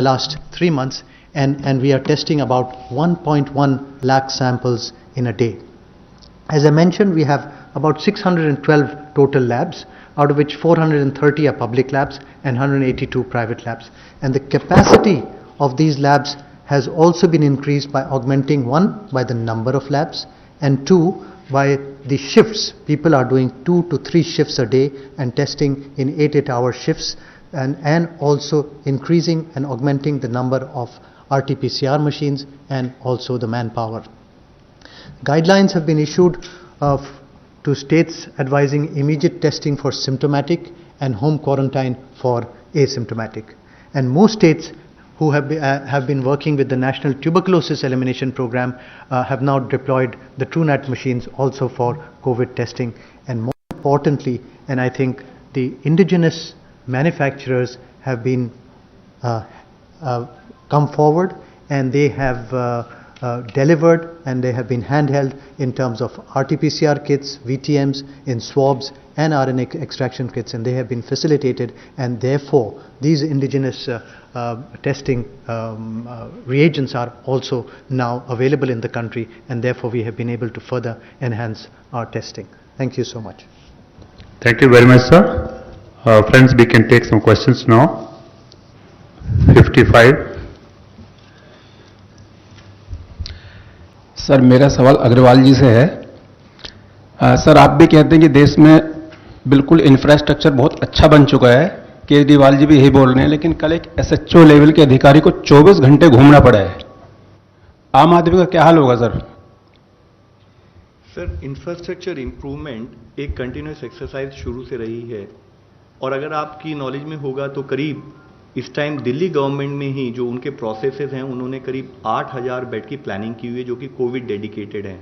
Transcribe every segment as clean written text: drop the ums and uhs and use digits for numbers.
the last 3 months, and we are testing about 1.1 lakh samples in a day. As I mentioned, we have about 612 total labs, out of which 430 are public labs and 182 private labs. And the capacity of these labs has also been increased by augmenting, one, by the number of labs, and two, by the shifts. People are doing 2 to 3 shifts a day and testing in 8-hour shifts, and also increasing and augmenting the number of RT-PCR machines and also the manpower. Guidelines have been issued to states advising immediate testing for symptomatic and home quarantine for asymptomatic. And most states who have been working with the National Tuberculosis Elimination Program have now deployed the TrueNat machines also for COVID testing. And more importantly, and I think the indigenous manufacturers have been come forward, and they have delivered, and they have been handheld in terms of RT-PCR kits, VTMs, in swabs and RNA extraction kits, and they have been facilitated, and therefore these indigenous testing reagents are also now available in the country, and therefore we have been able to further enhance our testing. Thank you so much. Thank you very much, sir. Friends, we can take some questions now. 55. Sir, मेरा सवाल अग्रवाल जी से है। Sir, आप भी कहते हैं कि देश में बिल्कुल इंफ्रास्ट्रक्चर बहुत अच्छा बन चुका है, केजरीवाल जी भी यही बोल रहे हैं, लेकिन कल एक एसएचओ लेवल के अधिकारी को 24 घंटे घूमना पड़ा है। आम आदमी का क्या हाल होगा सर? सर, इंफ्रास्ट्रक्चर इंप्रूवमेंट एक कंटिन्यूस एक्सरसाइज शुरू से रही है, और अगर आपकी नॉलेज में होगा तो करीब इस टाइम दिल्ली गवर्नमेंट में ही जो उनके प्रोसेसेस हैं, उन्होंने करीब 8000 बेड की प्लानिंग की हुई है जो कि कोविड डेडिकेटेड है।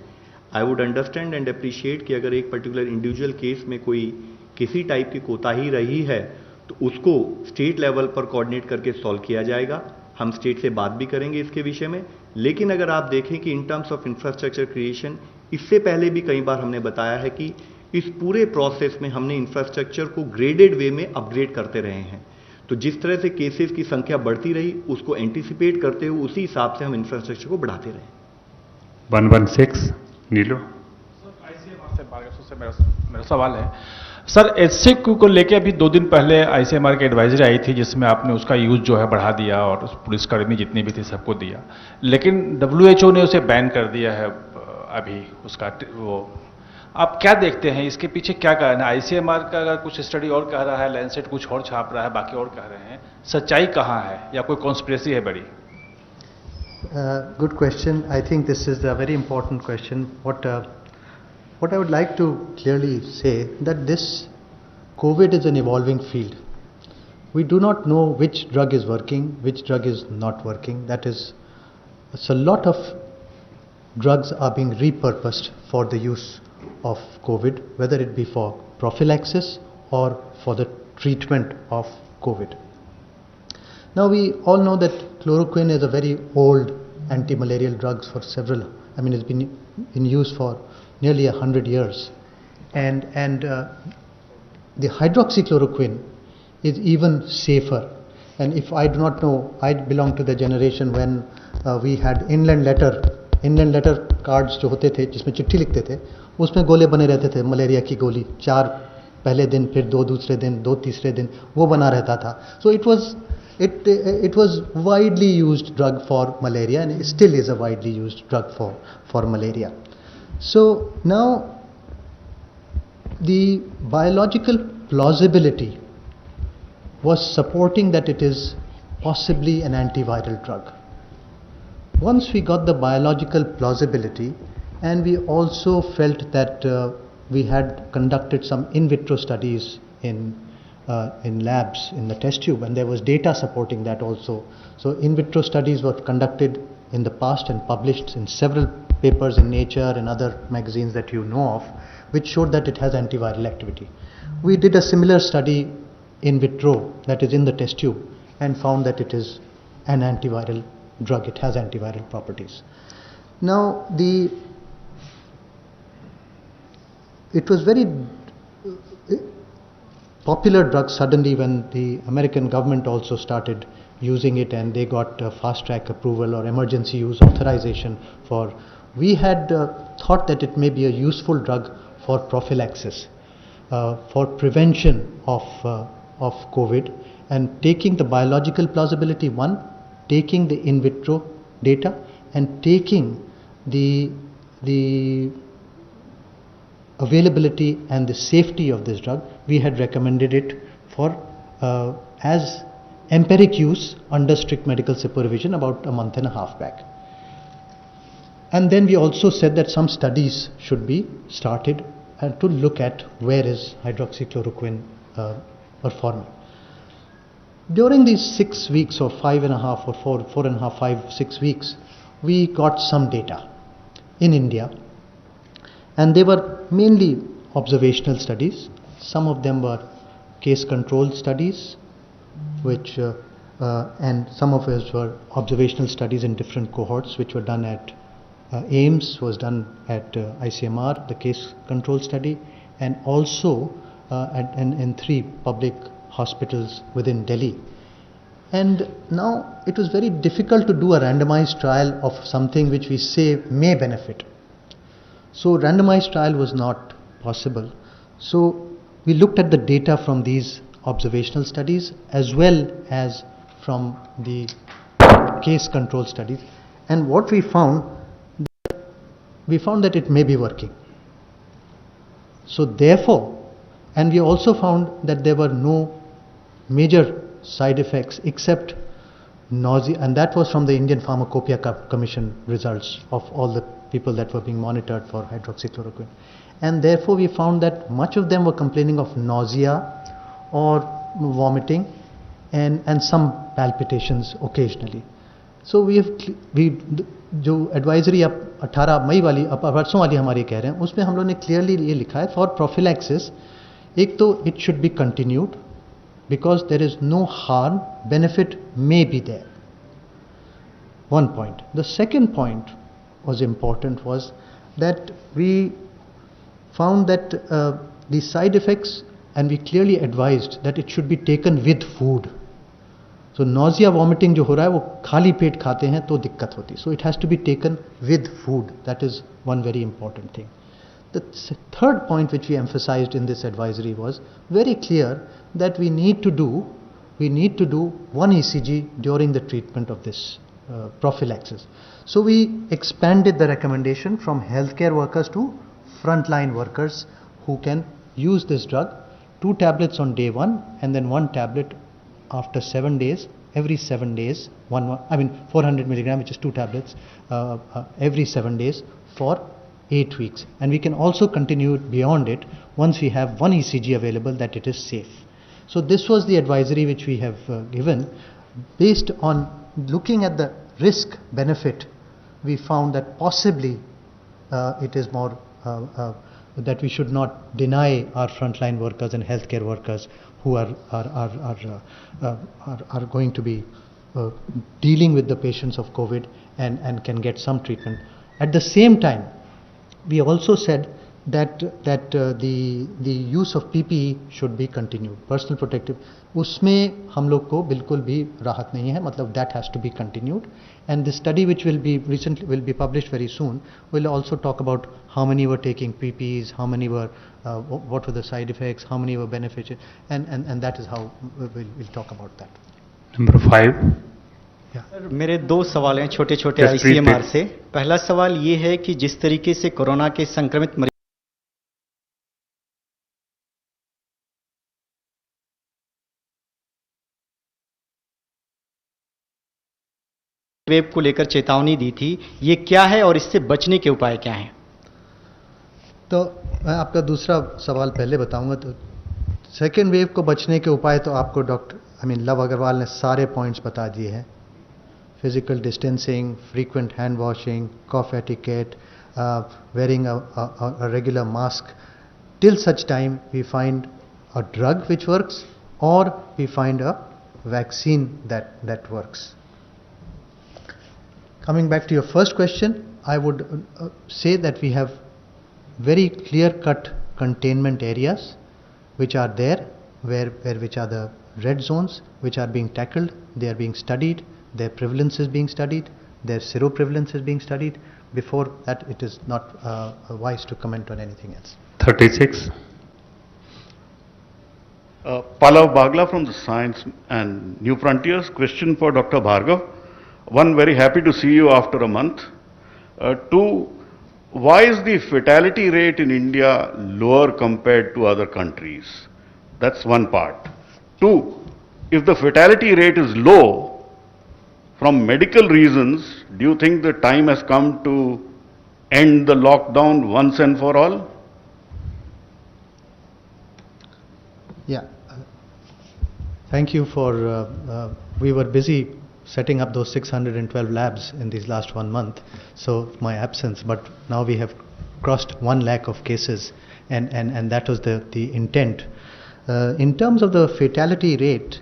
I would understand and appreciate कि अगर एक पर्टिकुलर इंडिविजुअल केस में कोई किसी टाइप की कोताही रही है तो उसको स्टेट लेवल पर कोऑर्डिनेट करके सॉल्व किया जाएगा। हम स्टेट से बात भी करेंगे इसके विषय में। लेकिन अगर आप देखें कि in terms of infrastructure creation, इससे पहले भी कई बार हमने बताया है कि इस पूरे प्रोसेस में हमने इंफ्रास्ट्रक्चर को ग्रेडेड वे में अपग्रेड करते रहे हैं। तो जिस तरह से केसेस की संख्या बढ़ती रही, उसको एंटीसिपेट करते हुए उसी हिसाब से हम इंफ्रास्ट्रक्चर को बढ़ाते रहे। 116 नीलो। से मेरा सवाल है सर, एचसीक्यू को लेके अभी 2 दिन पहले आईसीएमआर की एडवाइजरी आई थी जिसमें आपने उसका यूज जो है बढ़ा दिया और पुलिसकर्मी जितनी भी थी सबको दिया, लेकिन डब्ल्यूएचओ ने उसे बैन कर दिया है अभी उसका। वो आप क्या देखते हैं, इसके पीछे क्या कारण है? आईसीएमआर का अगर कुछ स्टडी और कह रहा है, लैंसेट कुछ और छाप रहा है, बाकी और कह रहे हैं, सच्चाई कहाँ है या कोई कॉन्स्पिरेसी है बड़ी? Good question. I think this is a very important question. What I would like to clearly say that this COVID is an evolving field. We do not know which drug is working, which drug is not working. That is, a lot of drugs are being repurposed for the use of COVID, whether it be for prophylaxis or for the treatment of COVID. Now we all know that chloroquine is a very old anti-malarial drug for several, it's been in use for nearly 100 years. And the hydroxychloroquine is even safer. And if I do not know, I belong to the generation when we had inland letter cards जो होते थे जिसमें चिट्ठी लिखते थे, उसमें गोले बने रहते थे, मलेरिया की गोली 4 पहले दिन, फिर 2 दूसरे दिन, 2 तीसरे दिन, वो बना रहता था। सो it was widely used drug for malaria, and it still is a widely used drug for malaria. So now the biological plausibility was supporting that it is possibly an antiviral drug. Once we got the biological plausibility, and we also felt that we had conducted some in vitro studies in labs in the test tube, and there was data supporting that also. So in vitro studies were conducted in the past and published in several papers in Nature and other magazines that you know of, which showed that it has antiviral activity. We did a similar study in vitro, that is in the test tube, and found that it is an antiviral drug. It has antiviral properties. Now it was very popular drug suddenly when the American government also started using it, and they got fast track approval or emergency use authorization for. We had thought that it may be a useful drug for prophylaxis, for prevention of COVID, and taking the biological plausibility one, taking the in vitro data, and taking the availability and the safety of this drug, we had recommended it for as empiric use under strict medical supervision about a month and a half back. And then we also said that some studies should be started and to look at where is hydroxychloroquine performing. During these 6 weeks or 5.5 or 4.5, 5, 6 weeks, we got some data in India, and they were mainly observational studies. Some of them were case control studies, which and some of us were observational studies in different cohorts, which were done at AIMS, was done at ICMR, the case control study, and also in 3 public hospitals within Delhi. And now it was very difficult to do a randomized trial of something which we say may benefit. So randomized trial was not possible. So we looked at the data from these observational studies as well as from the case control studies, and what we found that it may be working. So therefore, and we also found that there were no major side effects except nausea, and that was from the Indian Pharmacopoeia Commission results of all the people that were being monitored for hydroxychloroquine. And therefore we found that much of them were complaining of nausea or vomiting and some palpitations occasionally. So जो advisory अब 18 मई वाली अब परसों वाली हमारी कह रहे हैं, उसमें हम लोगों ने क्लियरली ये लिखा है फॉर प्रोफिलैक्सिस, एक तो it should be continued because there is no harm, benefit may be there. One point. The second point was important was that we found that the side effects, and we clearly advised that it should be taken with food. So nausea, vomiting जो हो रहा है वो खाली पेट खाते हैं तो दिक्कत होती है. So it has to be taken with food. That is one very important thing. The third point which we emphasized in this advisory was very clear that we need to do one ECG during the treatment of this prophylaxis. So we expanded the recommendation from healthcare workers to frontline workers who can use this drug, 2 tablets on day 1 and then 1 tablet after 7 days, every 7 days, 400 milligram, which is 2 tablets every 7 days for 8 weeks. And we can also continue it beyond it once we have one ECG available that it is safe. So this was the advisory which we have given. Based on looking at the risk benefit, we found that possibly it is more that we should not deny our frontline workers and healthcare workers who are going to be dealing with the patients of COVID and can get some treatment. At the same time, we also said that the use of PPE should be continued, personal protective. उसमें हम लोग को बिल्कुल भी राहत नहीं है, मतलब that has to be continued. And the study which will be published very soon will also talk about how many were taking PPEs, how many were what were the side effects, how many were beneficial, and that is how we'll talk about that. Number 5. Sir मेरे 2 सवाल हैं छोटे छोटे ICMR से. पहला सवाल ये है कि जिस तरीके से कोरोना के संक्रमित मरीज वेव को लेकर चेतावनी दी थी, ये क्या है और इससे बचने के उपाय क्या हैं? तो मैं आपका दूसरा सवाल पहले बताऊंगा. तो सेकेंड वेव को बचने के उपाय तो आपको डॉक्टर लव अग्रवाल ने सारे पॉइंट्स बता दिए हैं. Physical distancing, frequent hand washing, cough etiquette, wearing a regular mask, till such time we find a drug which works or we find a vaccine that works. Coming back to your first question, I would say that we have very clear-cut containment areas which are there, which are the red zones which are being tackled, they are being studied, their prevalence is being studied, their seroprevalence is being studied. Before that, it is not wise to comment on anything else. 36. Pallav Bagla from the Science and New Frontiers. Question for Dr. Bhargav. One, very happy to see you after a month. Two, why is the fatality rate in India lower compared to other countries? That's one part. Two, if the fatality rate is low from medical reasons, do you think the time has come to end the lockdown once and for all? Yeah. Thank you for, we were busy setting up those 612 labs in these last 1 month, so my absence, but now we have crossed 1 lakh of cases, and that was the intent. In terms of the fatality rate,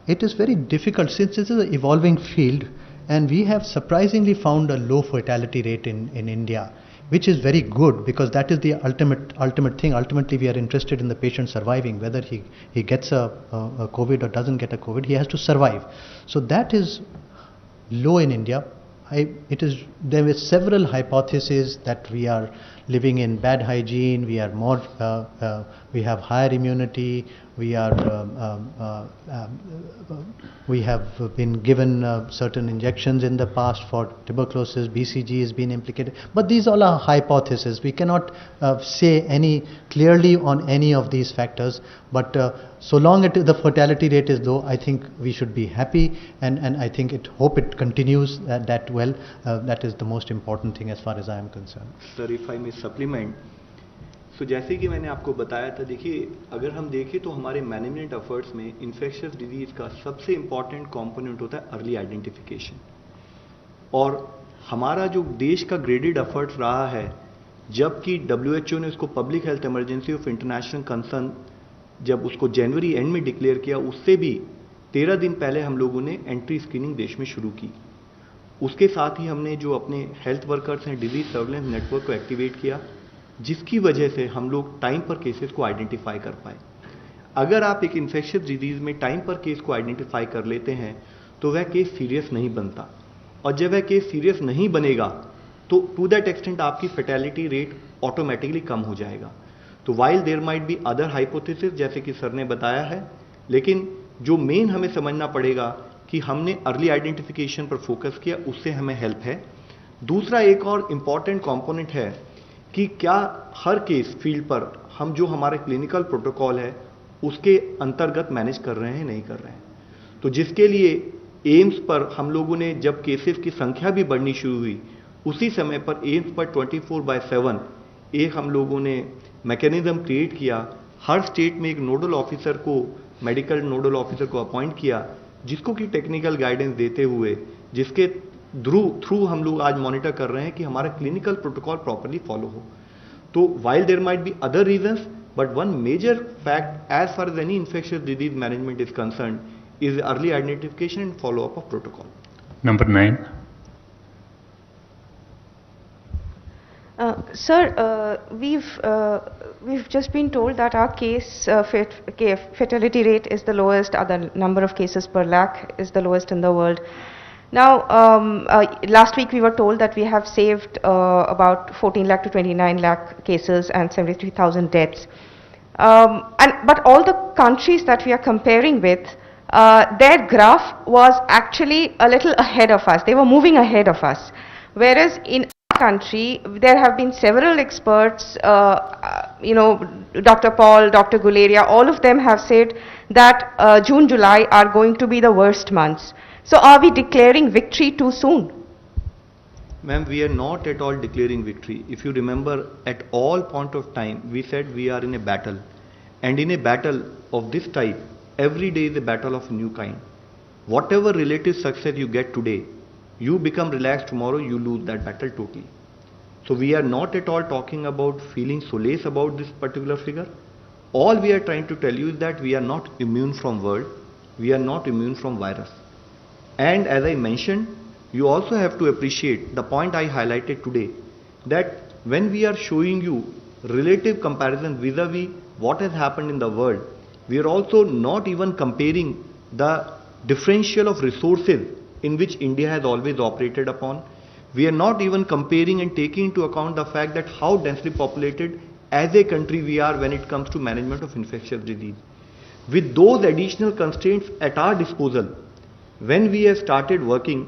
it is very difficult since this is an evolving field, and we have surprisingly found a low fatality rate in India, which is very good, because that is the ultimate thing. Ultimately, we are interested in the patient surviving, whether he gets a COVID or doesn't get a COVID, he has to survive. So that is low in India. There were several hypotheses that we are living in bad hygiene, we are more, we have higher immunity, we have been given certain injections in the past for tuberculosis, BCG has been implicated, but these all are hypotheses. We cannot say any clearly on any of these factors, but so long the fatality rate is low, I think we should be happy, and I hope it continues that well. That is the most important thing as far as I am concerned. Sir, if I may supplement, तो जैसे कि मैंने आपको बताया था, देखिए अगर हम देखें तो हमारे मैनेजमेंट एफर्ट्स में इन्फेक्शियस डिजीज का सबसे इंपॉर्टेंट कंपोनेंट होता है अर्ली आइडेंटिफिकेशन, और हमारा जो देश का ग्रेडेड एफर्ट्स रहा है, जबकि WHO ने उसको public health emergency of international concern जब उसको जनवरी एंड में डिक्लेयर किया, उससे भी 13 दिन पहले हम लोगों ने एंट्री स्क्रीनिंग देश में शुरू की. उसके साथ ही हमने जो अपने हेल्थ वर्कर्स हैं, डिजीज सर्वेलेंस नेटवर्क को एक्टिवेट किया, जिसकी वजह से हम लोग टाइम पर केसेस को आइडेंटिफाई कर पाए. अगर आप एक इन्फेक्शियस डिजीज में टाइम पर केस को आइडेंटिफाई कर लेते हैं तो वह केस सीरियस नहीं बनता, और जब वह केस सीरियस नहीं बनेगा तो टू दैट एक्सटेंट आपकी फैटेलिटी रेट ऑटोमेटिकली कम हो जाएगा. तो while there might be other hypothesis जैसे कि सर ने बताया है, लेकिन जो मेन हमें समझना पड़ेगा कि हमने अर्ली आइडेंटिफिकेशन पर फोकस किया, उससे हमें हेल्प है. दूसरा एक और इम्पॉर्टेंट कंपोनेंट है कि क्या हर केस फील्ड पर हम जो हमारे क्लिनिकल प्रोटोकॉल है उसके अंतर्गत मैनेज कर रहे हैं, नहीं कर रहे हैं. तो जिसके लिए एम्स पर हम लोगों ने जब केसेस की संख्या भी बढ़नी शुरू हुई, उसी समय पर एम्स पर 24/7 एक हम लोगों ने मैकेनिज्म क्रिएट किया. हर स्टेट में एक नोडल ऑफिसर को, मेडिकल नोडल ऑफिसर को अपॉइंट किया, जिसको कि टेक्निकल गाइडेंस देते हुए, जिसके थ्रू हम लोग आज मॉनिटर कर रहे हैं कि हमारा क्लिनिकल प्रोटोकॉल प्रॉपर्ली फॉलो हो. तो while there might be other reasons, but one major fact as far as any infectious disease management is concern is early identification and follow-up of protocol. Number 9. Sir, we've just been told that our fatality rate is the lowest, or the number of cases per lakh is the lowest in the world. Now, last week we were told that we have saved about 14 lakh to 29 lakh cases and 73,000 deaths. But all the countries that we are comparing with, their graph was actually a little ahead of us. They were moving ahead of us. Whereas in our country, there have been several experts, Dr. Paul, Dr. Guleria, all of them have said that June, July are going to be the worst months. So are we declaring victory too soon? Ma'am, we are not at all declaring victory. If you remember, at all point of time, we said we are in a battle. And in a battle of this type, every day is a battle of a new kind. Whatever relative success you get today, you become relaxed tomorrow, you lose that battle totally. So we are not at all talking about feeling solace about this particular figure. All we are trying to tell you is that we are not immune from world, we are not immune from virus. And as I mentioned, you also have to appreciate the point I highlighted today, that when we are showing you relative comparison vis-a-vis what has happened in the world, We are also not even comparing the differential of resources in which India has always operated upon. We are not even comparing and taking into account the fact that how densely populated as a country we are when it comes to management of infectious disease. With those additional constraints at our disposal, when we have started working,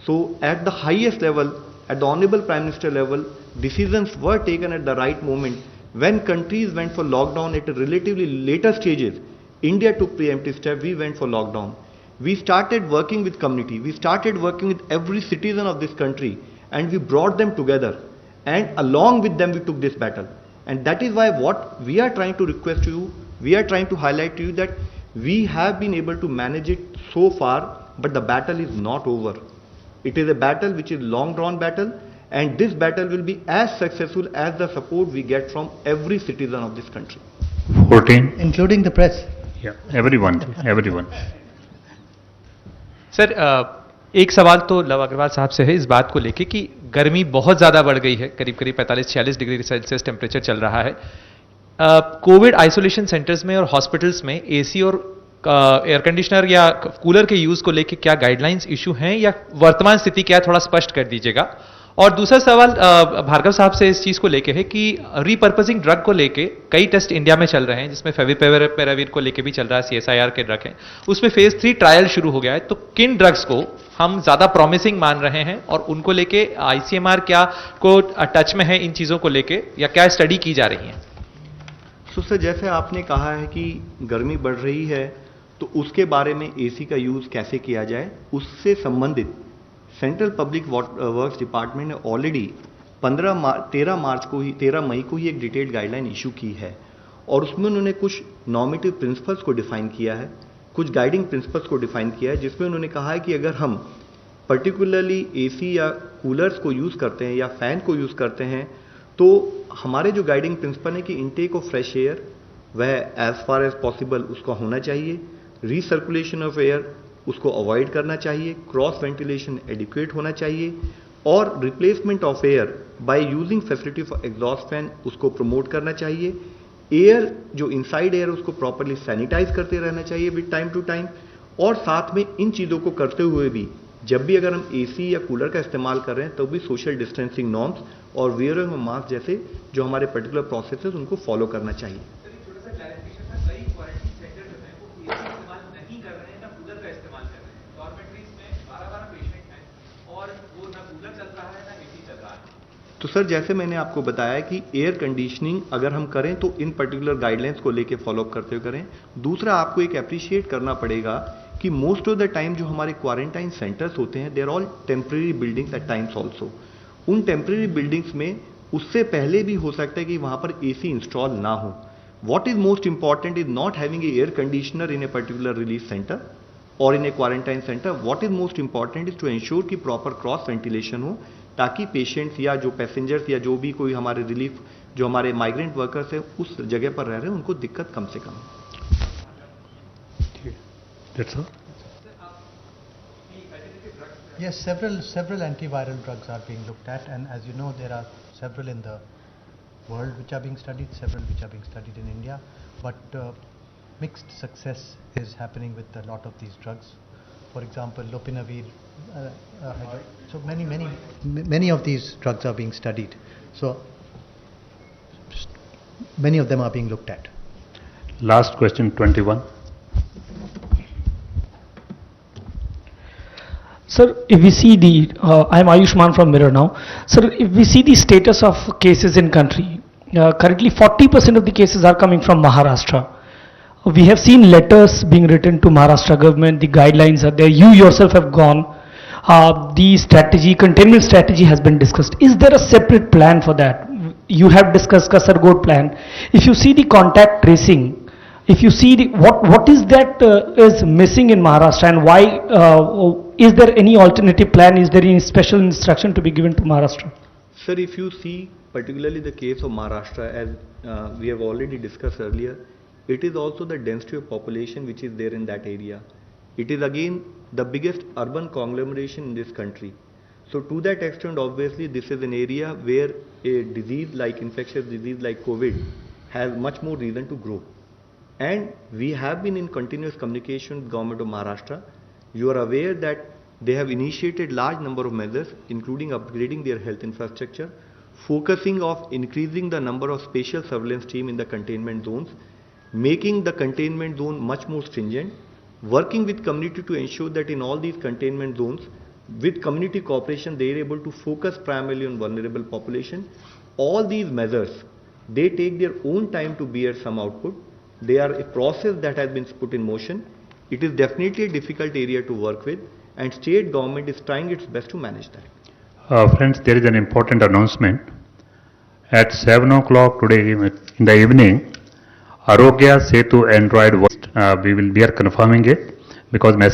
so at the highest level, at the Honorable Prime Minister level, decisions were taken at the right moment. When countries went for lockdown at a relatively later stages, India took preemptive steps, we went for lockdown. We started working with community, we started working with every citizen of this country, and we brought them together, and along with them we took this battle. And that is why what we are trying to request to you, we are trying to highlight to you that we have been able to manage it so far, but the battle is not over. It is a battle which is long drawn battle, and this battle will be as successful as the support we get from every citizen of this country. 14. Including the press. Yeah, everyone, everyone. Sir एक सवाल तो love Agarwal साहब से है इस बात को लेके कि गर्मी बहुत ज़्यादा बढ़ गई है, करीब करीब 45-46 डिग्री सेल्सियस टेम्परेचर चल रहा है. कोविड आइसोलेशन सेंटर्स में और हॉस्पिटल्स में एसी और एयर कंडीशनर या कूलर के यूज़ को लेके क्या गाइडलाइंस इशू हैं या वर्तमान स्थिति क्या है, थोड़ा स्पष्ट कर दीजिएगा. और दूसरा सवाल भार्गव साहब से इस चीज़ को लेके है कि रीपर्पसिंग ड्रग को लेके कई टेस्ट इंडिया में चल रहे हैं, जिसमें फेविपिराविर को लेके भी चल रहा है, CSIR के ड्रग हैं, उसमें फेज 3 ट्रायल शुरू हो गया है. तो किन ड्रग्स को हम ज़्यादा प्रॉमिसिंग मान रहे हैं और उनको लेके ICMR क्या को टच में है इन चीज़ों को लेके, या क्या स्टडी की जा रही है? सर जैसे आपने कहा है कि गर्मी बढ़ रही है तो उसके बारे में AC का यूज़ कैसे किया जाए, उससे संबंधित सेंट्रल पब्लिक वर्क्स डिपार्टमेंट ने ऑलरेडी 13 मई को ही एक डिटेल्ड गाइडलाइन इशू की है, और उसमें उन्होंने कुछ नॉर्मेटिव प्रिंसिपल्स को डिफाइन किया है, कुछ गाइडिंग प्रिंसिपल्स को डिफाइन किया है, जिसमें उन्होंने कहा है कि अगर हम पर्टिकुलरली AC या कूलर्स को यूज़ करते हैं या फैन को यूज़ करते हैं तो हमारे जो गाइडिंग प्रिंसिपल है कि इनटेक ऑफ फ्रेश एयर वह एज फार एज पॉसिबल उसका होना चाहिए, रीसर्कुलेशन ऑफ एयर उसको अवॉइड करना चाहिए, क्रॉस वेंटिलेशन एडिक्वेट होना चाहिए, और replacement of air by using facility for exhaust fan उसको प्रमोट करना चाहिए. एयर जो इनसाइड एयर उसको प्रॉपरली सैनिटाइज करते रहना चाहिए विद टाइम टू टाइम, और साथ में इन चीज़ों को करते हुए भी जब भी अगर हम AC या कूलर का इस्तेमाल कर रहे हैं तो भी सोशल डिस्टेंसिंग नॉर्म्स और वियरिंग ऑफ मास्क जैसे जो हमारे पर्टिकुलर प्रोसेसेस उनको फॉलो करना चाहिए. तो सर जैसे मैंने आपको बताया कि एयर कंडीशनिंग अगर हम करें तो इन पर्टिकुलर गाइडलाइंस को लेके फॉलोअप करते हुए करें. दूसरा आपको एक अप्रिशिएट करना पड़ेगा कि मोस्ट ऑफ द टाइम जो हमारे क्वारंटाइन सेंटर्स होते हैं they are all temporary buildings at times also. उन टेम्परेरी बिल्डिंग्स में उससे पहले भी हो सकता है कि वहां पर AC इंस्टॉल ना हो. What is most important is not having a air conditioner in a particular relief centre और in a quarantine centre. What is most important is to ensure कि प्रॉपर क्रॉस वेंटिलेशन हो, ताकि patients या जो passengers या जो भी कोई हमारे रिलीफ जो हमारे माइग्रेंट वर्कर्स हैं उस जगह पर रह रहे हैं उनको दिक्कत कम से कम. That's all. Yes, several antiviral drugs are being looked at, and as you know, there are several in the world which are being studied, several which are being studied in India, but mixed success is happening with a lot of these drugs. For example, lopinavir. So many of these drugs are being studied. So many of them are being looked at. Last question, 21. Sir, if we see the, I am Ayushman from Mirror now. Sir, if we see the status of cases in country, currently 40% of the cases are coming from Maharashtra. We have seen letters being written to Maharashtra government, the guidelines are there, you yourself have gone. The strategy, containment strategy has been discussed. Is there a separate plan for that? You have discussed Kasargod plan. If you see the contact tracing, if you see the, what is that is missing in Maharashtra, and why, is there any alternative plan? Is there any special instruction to be given to Maharashtra? Sir, if you see particularly the case of Maharashtra, as we have already discussed earlier, it is also the density of population which is there in that area. It is again the biggest urban conglomeration in this country. So to that extent, obviously this is an area where a disease like infectious disease like COVID has much more reason to grow. And we have been in continuous communication with Government of Maharashtra. You are aware that they have initiated large number of measures, including upgrading their health infrastructure, focusing of increasing the number of spatial surveillance team in the containment zones, making the containment zone much more stringent, working with community to ensure that in all these containment zones, with community cooperation, they are able to focus primarily on vulnerable population. All these measures, they take their own time to bear some output. They are a process that has been put in motion. It is definitely a difficult area to work with, and state government is trying its best to manage that. Friends, there is an important announcement. At 7 o'clock today in the evening, Arogya Setu Android, we are confirming it because message